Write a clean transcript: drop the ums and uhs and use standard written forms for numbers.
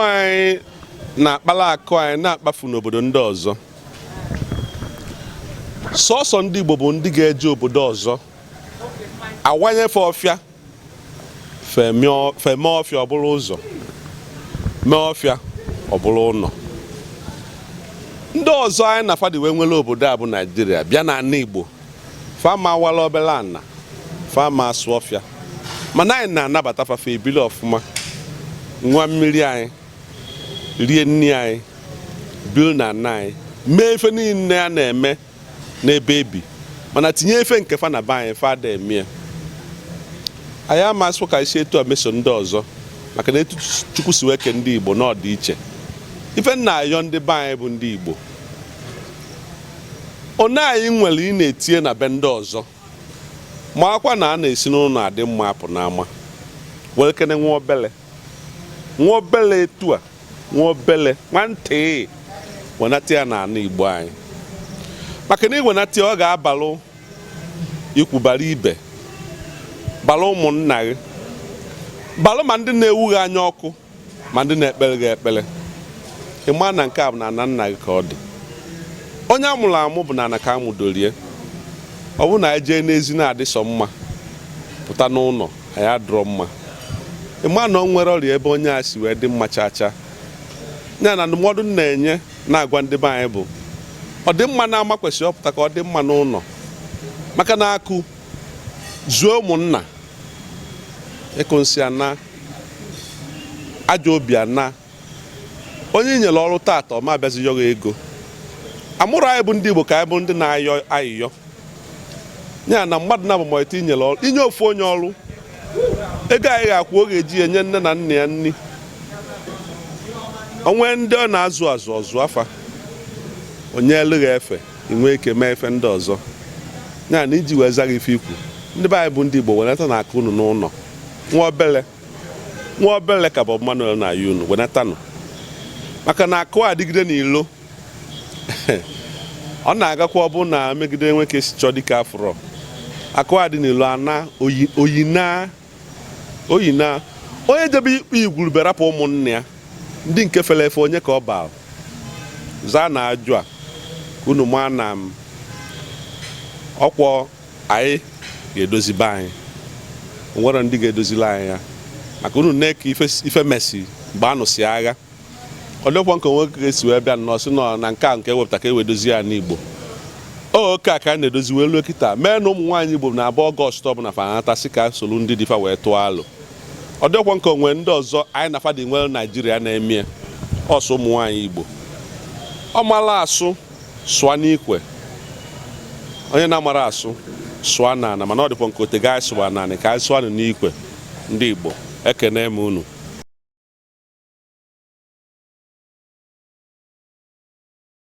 anyị na-akpala akụ anyị na-akpafu n'obodo ndị ọzọ. Sọsọ ndị Igbo bụ ndị ga-eje obodo ọzọ awanyefe ọfịa feme ọfịa ọ bụrụ ụzọ, mee ọfịa ọ bụrụ ụlọ. Ndị ọzọ anyị na fadi wee nwere obodo a bụ Naịjirịa bịa na ana Igbo fama awala obere ana fama asụ ọfịa, mana anyị na-anabata fafe ebili ọfụma, nwa mmiri anyị, rie nri anyị, biri na ana anyị, mee ife niile a na-eme n'ebe ebi, mana tinye ife nke fa na be anyị fa ada eme. Anyị amasị ka isi etu a meso ndị ọzọ maka na etu Chukwu si weke ndị Igbo na ọ dị iche. Ife nna ayọ ndị be anyị bụ ndị Igbo, one anyị nwere ị na-etinye na be ndị ọzọ ma akwa na a na-esi n'ụlọ adị mma apụ n'ama were kene nwa obele etu a, nwa obele nwantị wenata ya na ana Igbo anyị, maka na iwenata ya ọ ga-abalụ ikwubara ibe, balụ ụmụnna gị, balụ ma ndị na-ewughị anya ọkụ ma ndị na-ekpere gị ekpere. Ịma na nke a bụ na ana nna gị ka ọ dị. Onye amụrụ amụ bụ na ana ka amụdorie. Ọ bụ na anyị jee n'ezi na-adị sọ mma pụta n'ụlọ anyị adịrọ mma. Ịma na ọ nwere ọrịa ebe onye a si wee dị mma chacha. Ya na ndụmọdụ na-enye na-agwa ndị be anyị bụ ọ dị mma na-ama kwesịrị ọpụta ka ọ dị mma n'ụlọ, maka na akụ zuo ụmụnna ịkụ nsị ana, ajọ obi ana, onye nyere ọrụ taata ọma abịazi yọghị ego. Amụrụ anyị bụ ndị Igbo ka anyị bụ ndị na-ayọ ayịyọ. Ya na mmadụ na abụmọite inyere ọrụ, inye ofu onye ọrụ, ego anyị ga-akwụ ọ ga-eji enye nne na nna ya nri. Onwe ndị ọ na-azụ ọzụ afa, onye eleghị efe inwe ike mee efe ndị ọzọ. Ya na iji wee zaghị ife ikwu, ndị be anyị bụ ndị Igbo wenata na aka unu n'ụlọ, nwa obele ka bụ Manuel na ya unu wenatanụ, maka na akụ adịgide n'ilo ọ na-agakwa ọ bụ na megide nwoke si chọọ dịka afro. Akụ adị n'ilo ana oyina onye jebe ikpe igwurube rapụ ụmụnne ya ndị nke fere efe onye ka ọ baa zaa na ajụ a unu maa na ọkwọ anyị ga-edozi be anyị, nwere ndị ga-edozili anyị ya, maka unu na-eke ife mesi mgbe a nụsị agha. Ọ dịkwa nke nwoke ga-esi wee bịa nnọọ sị nọ na nke a nke ewepụta ka e wee dozie ya n'Igbo. Oke a ka a na-edozi wee luo kịta mee na ụmụ nwaanyị Igbo na 2 Ọgọst ọbụla fanata sị ka solu ndị dịfa wee tụọ alụ. Ọ dịkwa nke onwe ndị ọzọ anyị na fadị nwere Naịjirịa na-eme ọsọ ụmụ nwaanyị Igbo. Ọ mara asụ sụa n'ikwe, onye na-amara asụ sụa n'ana, mana ọ dịkwa nke ote ga sụa n'anị ka anyị sụa n'ikwe. Ndị Igbo ekene m unu.